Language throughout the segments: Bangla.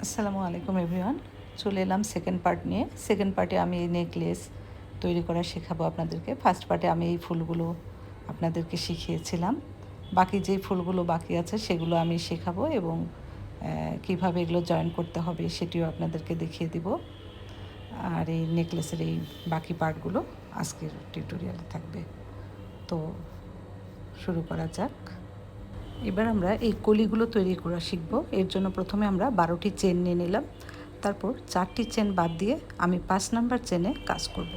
আসসালামু আলাইকুম এভরিওয়ান। চলে এলাম সেকেন্ড পার্ট নিয়ে। সেকেন্ড পার্টে আমি এই নেকলেস তৈরি করা শেখাবো আপনাদেরকে। ফার্স্ট পার্টে আমি এই ফুলগুলো আপনাদেরকে শিখিয়েছিলাম। বাকি যেই ফুলগুলো বাকি আছে সেগুলো আমি শেখাবো এবং কিভাবে এগুলো জয়েন করতে হবে সেটিও আপনাদেরকে দেখিয়ে দিব। আর এই নেকলেসের এই বাকি পার্টগুলো আজকের টিউটোরিয়ালে থাকবে। তো শুরু করা যাক। এবার আমরা এই কলিগুলো তৈরি করা শিখব। এর জন্য প্রথমে আমরা 12টি চেন নিয়ে নিলাম। তারপর 4টি চেন বাদ দিয়ে আমি 5 নাম্বার চেনে কাজ করব।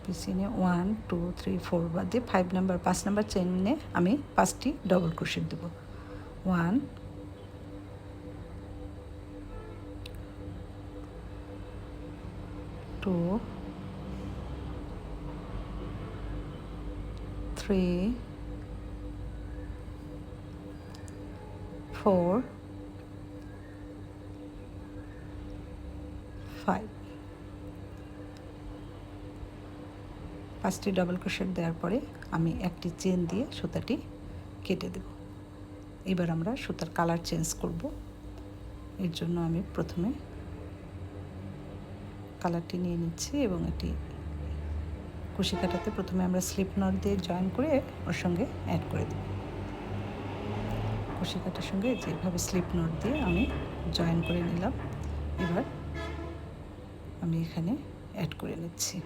পিছনে 1 2 3 4 বাদ দিয়ে 5 নাম্বার চেনে আমি 5টি ডবল ক্রোশেট দেব। 1 2 3 4 5। 5টি ডবল ক্রোশেট দেওয়ার পরে আমি একটি চেন দিয়ে সুতাটি কেটে দেব। এবার আমরা সুতার কালার চেঞ্জ করব। এর জন্য আমি প্রথমে কালারটি নিয়ে নিচ্ছি এবং এটি কুশি কাটাতে প্রথমে আমরা স্লিপ নট দিয়ে জয়েন করে ওর সঙ্গে অ্যাড করে দেব। কুশি কাটার সঙ্গে যেভাবে স্লিপ নট দিয়ে আমি জয়েন করে নিলাম। এবার আমি এখানে অ্যাড করে নিচ্ছি।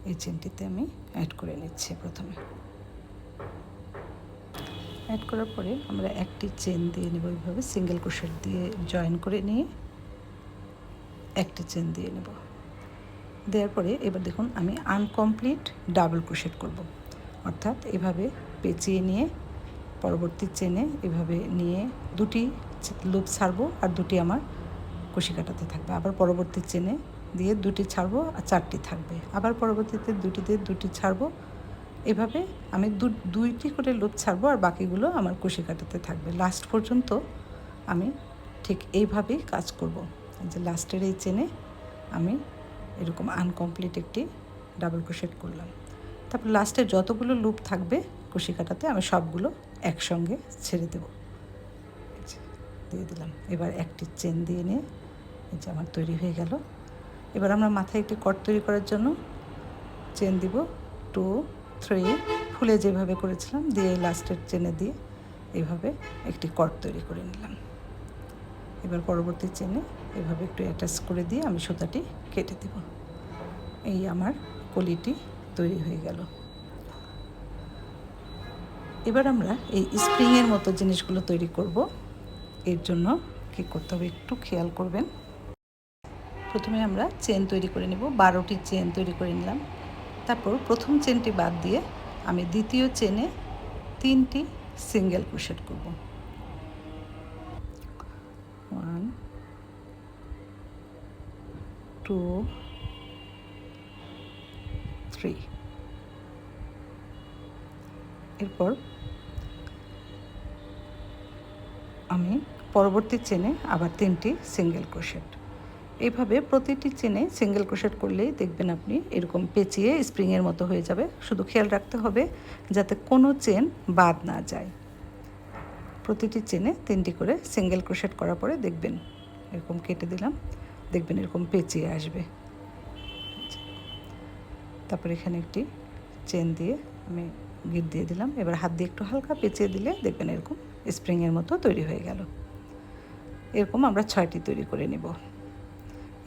এই চেনটিতে আমি অ্যাড করে নিচ্ছি। প্রথমে অ্যাড করার পরে আমরা একটি চেন দিয়ে নেব, এইভাবে সিঙ্গেল ক্রোশেট দিয়ে জয়েন করে নিয়ে একটি চেন দিয়ে নেব। দেওয়ার পরে এবার দেখুন আমি আনকমপ্লিট ডাবল ক্রোশেট করব। অর্থাৎ এভাবে পেঁচিয়ে নিয়ে পরবর্তী চেনে এভাবে নিয়ে দুটি লুপ ছাড়বো আর দুটি আমার কুশি কাটাতে থাকবে। আবার পরবর্তী চেনে দিয়ে দুটি ছাড়বো আর 4টি থাকবে। আবার পরবর্তীতে দুটিতে দুটি ছাড়বো। এভাবে আমি দুইটি করে লুপ ছাড়বো আর বাকিগুলো আমার কুশি কাটাতে থাকবে। লাস্ট পর্যন্ত আমি ঠিক এইভাবেই কাজ করব। যে লাস্টের এই চেনে আমি এরকম আনকমপ্লিট একটি ডাবল ক্রোশেট করলাম। তারপর লাস্টে যতগুলো লুপ থাকবে কুশি কাটাতে আমি সবগুলো একসঙ্গে ছেড়ে দেব। দিয়ে দিলাম। এবার একটি চেন দিয়ে নিয়ে এই যে আমার তৈরি হয়ে গেল। এবার আমরা মাথায় একটি কট তৈরি করার জন্য চেন দিব 2 3, ফুলে যেভাবে করেছিলাম দিয়ে লাস্টের চেনে দিয়ে এইভাবে একটি কট তৈরি করে নিলাম। এবার পরবর্তী চেনে এভাবে একটু অ্যাটাচ করে দিয়ে আমি সুতাটি কেটে দেব। এই আমার কলিটি তৈরি হয়ে গেল। এবার আমরা এই স্প্রিংয়ের মতো জিনিসগুলো তৈরি করব। এর জন্য কী করতে হবে একটু খেয়াল করবেন। প্রথমে আমরা চেন তৈরি করে নেব। 12টি চেন তৈরি করে নিলাম। তারপর প্রথম চেনটি বাদ দিয়ে আমি দ্বিতীয় চেনে 3টি সিঙ্গেল ক্রোশেট করব। 1 2 3। এরপর আমি পরবর্তী চেনে আবার 3টি সিঙ্গেল ক্রোশেট। এইভাবে প্রতিটি চেনে সিঙ্গেল ক্রোশেট করলেই দেখবেন আপনি এরকম পেঁচিয়ে স্প্রিংয়ের মতো হয়ে যাবে। শুধু খেয়াল রাখতে হবে যাতে কোনো চেন বাদ না যায়। প্রতিটি চেনে 3টি করে সিঙ্গেল ক্রোশেট করার পরে দেখবেন এরকম কেটে দিলাম, দেখবেন এরকম পেঁচিয়ে আসবে। তারপর এখানে একটি চেন দিয়ে আমি গিট দিয়ে দিলাম। এবার হাত দিয়ে একটু হালকা পেঁচিয়ে দিলে দেখবেন এরকম স্প্রিংয়ের মতো তৈরি হয়ে গেল। এরকম আমরা 6টি তৈরি করে নেব।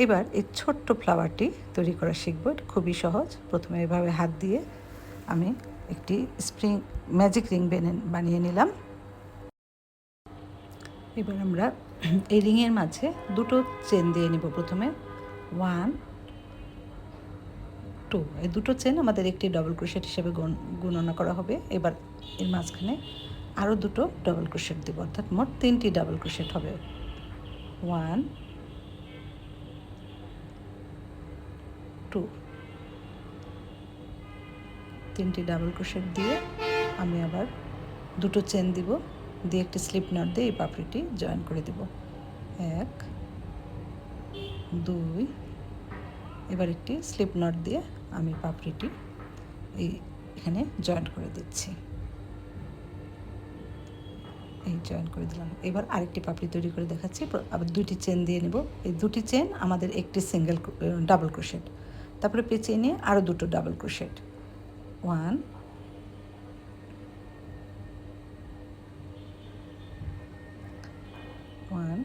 এবার এই ছোট্ট ফ্লাওয়ারটি তৈরি করা শিখব। এটা খুবই সহজ। প্রথমে এভাবে হাত দিয়ে আমি একটি স্প্রিং ম্যাজিক রিং বানিয়ে নিলাম। এবার আমরা এই রিংয়ের মাঝে দুটো চেন দিয়ে নেব। প্রথমে 1 2, এই দুটো চেন আমাদের একটি ডবল ক্রোশেট হিসেবে গণনা করা হবে। এবার এর মাঝখানে আরও দুটো ডবল ক্রোশেট দেব, অর্থাৎ মোট 3টি ডাবল ক্রোশেট হবে। 1 2, 3টি ডাবল ক্রোশেট দিয়ে আমি আবার দুটো চেন দিব, দিয়ে একটি স্লিপ নট দিয়ে এই পাপড়িটি জয়েন করে দেব। 1 2, এবার একটি স্লিপ নট দিয়ে আমি পাপড়িটি এখানে জয়েন্ট করে দিচ্ছি। এই জয়েন করে দিলাম। এবার আরেকটি পাপড়ি তৈরি করে দেখাচ্ছি। আবার 2টি চেন দিয়ে নেব। এই 2টি চেন আমাদের একটি সিঙ্গেল ডাবল ক্রোশেট, তারপরে পেঁচিয়ে নিয়ে আরও 2টো ডাবল ক্রোশেট, 1 1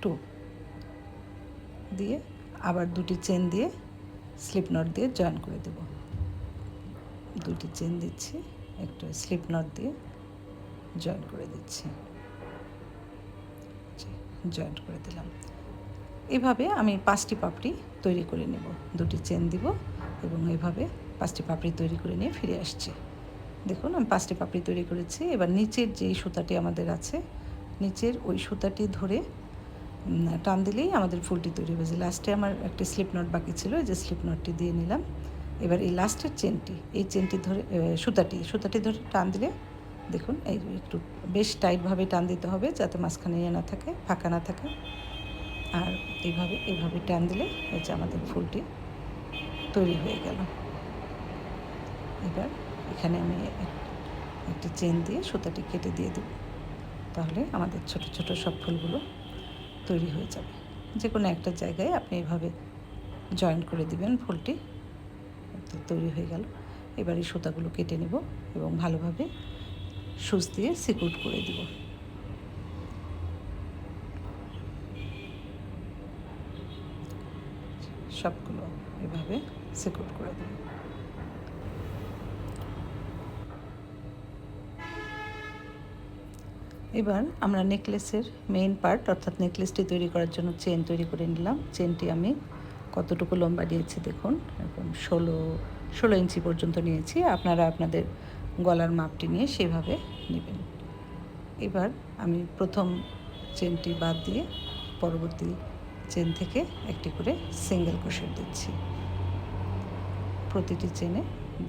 2 দিয়ে আবার 2টি চেন দিয়ে স্লিপ নট দিয়ে জয়েন করে দেব। 2টি চেন দিচ্ছি, একটা স্লিপ নট দিয়ে জয়েন করে দিচ্ছি, জয়েন্ট করে দিলাম। এভাবে আমি 5টি পাপড়ি তৈরি করে নেব। 2টি চেন দিব এবং এভাবে 5টি পাপড়ি তৈরি করে নিয়ে ফিরে আসছি। দেখুন আমি 5টি পাপড়ি তৈরি করেছি। এবার নিচের যে সুতাটি আমাদের আছে, নিচের ওই সুতাটি ধরে টান দিলেই আমাদের ফুলটি তৈরি হয়েছে। লাস্টে আমার একটি স্লিপ নট বাকি ছিল, যে স্লিপ নটটি দিয়ে নিলাম। এবার এই লাস্টের চেনটি, এই চেনটি ধরে সুতাটি ধরে টান দিলে দেখুন এই একটু বেশ টাইটভাবে টান দিতে হবে, যাতে মাঝখানে না থাকে, ফাঁকা না থাকে। আর এইভাবে টান দিলে এই যে আমাদের ফুলটি তৈরি হয়ে গেল। এবার এখানে আমি একটি চেন দিয়ে সুতাটি কেটে দিয়ে দেব, তাহলে আমাদের ছোট ছোট সব ফুলগুলো তৈরি হয়ে যাবে। যে কোনো একটা জায়গায় আপনি এভাবে জয়েন করে দিবেন, ফুলটি তৈরি হয়ে গেল। এবার এই সুতাগুলো কেটে নেব এবং ভালোভাবে সুচ দিয়ে সিকিউর করে দিব। সবগুলো এভাবে সিকিউর করে দেব। এবার আমরা নেকলেসের মেইন পার্ট, অর্থাৎ নেকলেসটি তৈরি করার জন্য চেন তৈরি করে নিলাম। চেনটি আমি কতটুকু লম্বা নিয়েছি দেখুন, এরকম 16 ইঞ্চি পর্যন্ত নিয়েছি। আপনারা আপনাদের গলার মাপটি নিয়ে সেভাবে নেবেন। এবার আমি প্রথম চেনটি বাদ দিয়ে পরবর্তী চেন থেকে একটি করে সিঙ্গেল ক্রোশেট দিচ্ছি। প্রতিটি চেনে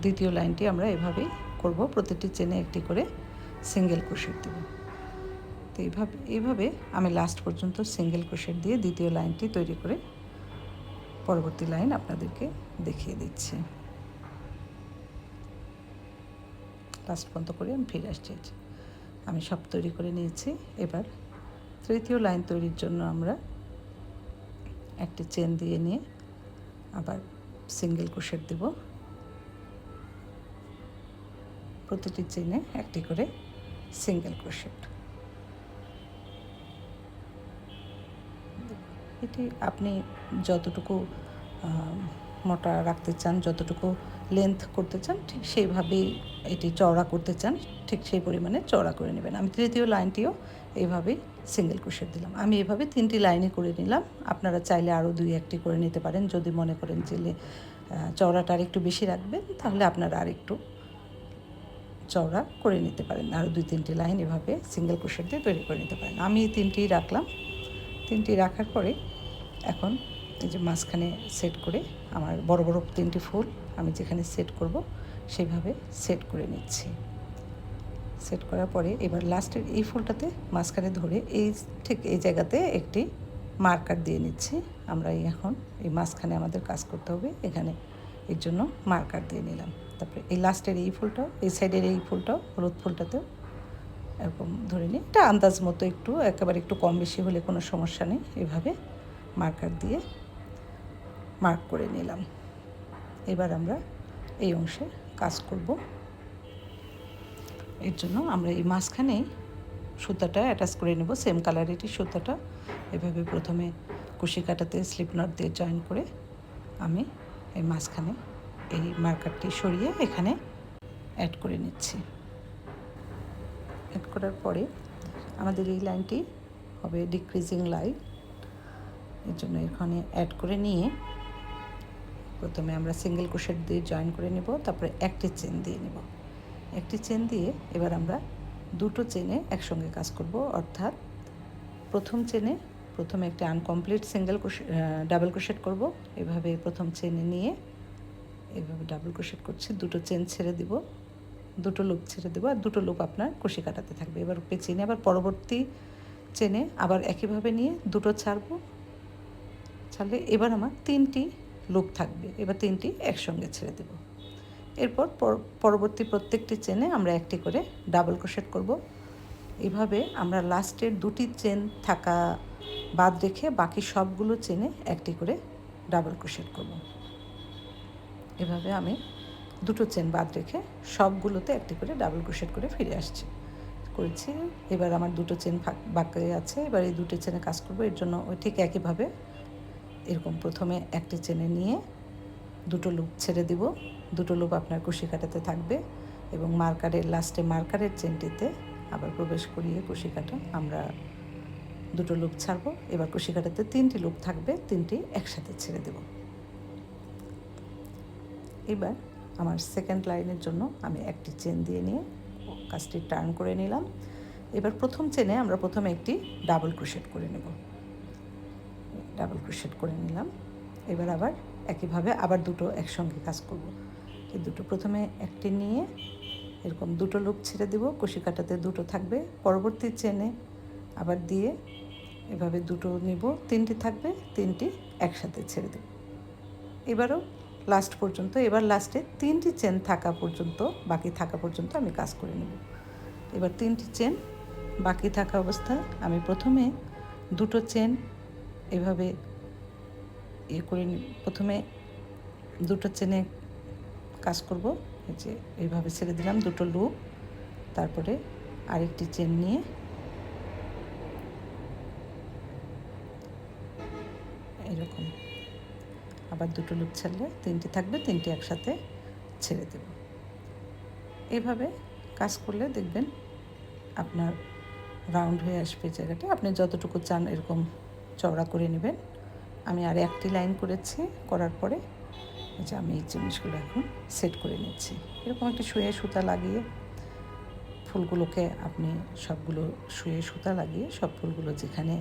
দ্বিতীয় লাইনটি আমরা এভাবেই করব, প্রতিটি চেনে একটি করে সিঙ্গেল ক্রোশেট দেব। তো এইভাবে আমি লাস্ট পর্যন্ত সিঙ্গেল ক্রোশেট দিয়ে দ্বিতীয় লাইনটি তৈরি করে পরবর্তী লাইন আপনাদেরকে দেখিয়ে দিচ্ছি। লাস্ট পর্যন্ত করে আমি ফিরে আসছি। আমি সব তৈরি করে নিয়েছি। এবার তৃতীয় লাইন তৈরির জন্য আমরা একটি চেন দিয়ে নিয়ে আবার সিঙ্গেল ক্রোশেট দেব। প্রতিটি চেনে একটি করে সিঙ্গেল ক্রোশেট। এটি আপনি যতটুকু মোটা রাখতে চান, যতটুকু লেন্থ করতে চান, ঠিক সেইভাবেই এটি চওড়া করতে চান, ঠিক সেই পরিমাণে চওড়া করে নেবেন। আমি তৃতীয় লাইনটিও এইভাবেই সিঙ্গেল ক্রোশেট দিলাম। আমি এভাবে 3টি লাইনে করে নিলাম। আপনারা চাইলে আরও 2-1টি করে নিতে পারেন। যদি মনে করেন যে চওড়াটা আর একটু বেশি রাখবেন, তাহলে আপনারা আর একটু চওড়া করে নিতে পারেন। আরও 2-3টি লাইন এভাবে সিঙ্গেল ক্রোশেট দিয়ে তৈরি করে নিতে পারেন। আমি 3টি রাখলাম। 3টি রাখার পরে এখন এই যে মাঝখানে সেট করে আমার বড় বড় 3টি ফুল আমি যেখানে সেট করব সেইভাবে সেট করে নিচ্ছি। সেট করার পরে এবার লাস্টের এই ফুলটাতে মাঝখানে ধরে ঠিক এই জায়গাতে একটি মার্কার দিয়ে নিচ্ছি। আমরা এখন এই মাঝখানে আমাদের কাজ করতে হবে, এখানে এর জন্য মার্কার দিয়ে নিলাম। তারপরে এই লাস্টের এই ফুলটাও, এই সাইডের এই ফুলটাও, হলুদ ফুলটাতেও এরকম ধরে নিই। এটা আন্দাজ মতো, একেবারে একটু কম বেশি হলে কোনো সমস্যা নেই। এভাবে মার্কার দিয়ে মার্ক করে নিলাম। এবার আমরা এই অংশে কাজ করব। এর জন্য আমরা এই মাঝখানেই সুতাটা অ্যাটাচ করে নেব, সেম কালারেরই সুতাটা। এভাবে প্রথমে কুশি কাটাতে স্লিপ নট দিয়ে জয়েন করে আমি এই মাঝখানে এই মার্কারটি সরিয়ে এখানে অ্যাড করে নিচ্ছি। অ্যাড করার পরে আমাদের এই লাইনটি হবে ডিক্রিজিং লাইন। এর জন্য এখানে অ্যাড করে নিয়ে প্রথমে আমরা সিঙ্গেল ক্রোশেট দিয়ে জয়েন করে নেব, তারপরে একটি চেন দিয়ে নেব। একটি চেন দিয়ে এবার আমরা 2টো চেনে একসঙ্গে কাজ করব, অর্থাৎ প্রথম চেনে প্রথমে একটি আনকমপ্লিট ডাবল ক্রোশেট করব। এভাবে প্রথম চেনে নিয়ে এভাবে ডাবল ক্রোশেট করছি, 2টো চেন ছেড়ে দিব, 2টো লুপ ছেড়ে দেবো, আর 2টো লুপ আপনার কুশি কাটাতে থাকবে। এবার পেঁচিয়ে নিয়ে আবার পরবর্তী চেনে আবার একইভাবে নিয়ে 2টো ছাড়লে এবার আমার 3টি লুপ থাকবে। এবার 3টি একসঙ্গে ছেড়ে দেব। এরপর পরবর্তী প্রত্যেকটি চেনে আমরা একটি করে ডাবল ক্রোশেট করব। এভাবে আমরা লাস্টের 2টি চেন থাকা বাদ রেখে বাকি সবগুলো চেনে একটি করে ডাবল ক্রোশেট করব। এভাবে আমি 2টো চেন বাদ রেখে সবগুলোতে একটি করে ডাবল ক্রোশেট করে ফিরে আসছি করেছি। এবার আমার 2টো চেন বাকি আছে। এবার এই 2টো চেনে কাজ করব। এর জন্য ওই ঠিক একইভাবে এরকম প্রথমে একটি চেনে নিয়ে 2টো লুপ ছেড়ে দিব। 2টো লুপ আপনার কুশি কাটাতে থাকবে এবং মার্কারের লাস্টে মার্কারের চেনটিতে আবার প্রবেশ করিয়ে কুশি কাটা আমরা 2টো লুপ ছাড়বো। এবার কুশি কাটাতে 3টি লুপ থাকবে, 3টি একসাথে ছেড়ে দেব। এবার আমার সেকেন্ড লাইনের জন্য আমি একটি চেন দিয়ে নিয়ে কাজটি টার্ন করে নিলাম। এবার প্রথম চেনে আমরা প্রথমে একটি ডাবল ক্রোশেট করে নেব। ডাবল ক্রোশেট করে নিলাম। এবার আবার একইভাবে আবার 2টো একসঙ্গে কাজ করব। এই 2টো প্রথমে একটি নিয়ে এরকম 2টো লুপ ছেড়ে দেব, কুশি কাটাতে 2টো থাকবে। পরবর্তী চেনে আবার দিয়ে এভাবে 2টো নিব, 3টি থাকবে, 3টি একসাথে ছেড়ে দেব। এবারও লাস্ট পর্যন্ত, এবার লাস্টে 3টি চেন থাকা পর্যন্ত, বাকি থাকা পর্যন্ত আমি কাজ করে নেব। এবার 3টি চেন বাকি থাকা অবস্থায় আমি প্রথমে 2টো চেন এভাবে করে প্রথমে 2টো চেনে কাজ করব। এই যে এইভাবে ছেড়ে দিলাম 2টো লুপ, তারপরে আরেকটি চেন নিয়ে এরকম আবার 2টো লুপ ছাড়লে 3টি থাকবে, 3টি একসাথে ছেড়ে দেব। এইভাবে কাজ করলে দেখবেন আপনার রাউন্ড হয়ে আসবে জায়গাটা। আপনি যতটুকু চান এরকম চওড়া করে নেবেন। আমি আর একটি লাইন করেছি, করার পরে যে আমি এই জিনিসগুলো এখন সেট করে নিচ্ছি। এরকম একটি শুয়ে সুতা লাগিয়ে ফুলগুলোকে আপনি সবগুলো শুয়ে সুতা লাগিয়ে সব ফুলগুলো যেখানে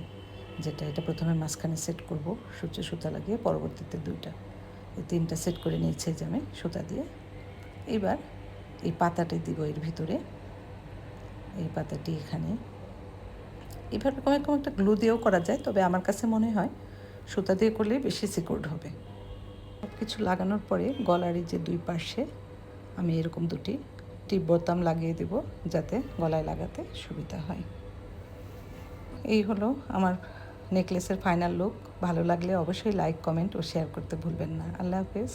যেটা এটা প্রথমে মাঝখানে সেট করব সূর্য সুতা লাগিয়ে, পরবর্তীতে 2টা এই 3টা সেট করে নিয়েছি যে আমি সুতা দিয়ে। এবার এই পাতাটি দিব এর ভিতরে। এই পাতাটি এখানে এভাবে এরকম একটা গ্লু দিয়েও করা যায়, তবে আমার কাছে মনে হয় সুতা দিয়ে করলে বেশি সিকিউরড হবে। সব কিছু লাগানোর পরে গলার এই যে 2 পাশে আমি এরকম 2টি টিপ বোতাম লাগিয়ে দেব যাতে গলায় লাগাতে সুবিধা হয়। এই হলো আমার নেকলেসের ফাইনাল লুক। ভালো লাগলে অবশ্যই লাইক, কমেন্ট ও শেয়ার করতে ভুলবেন না। আল্লাহ হাফেজ।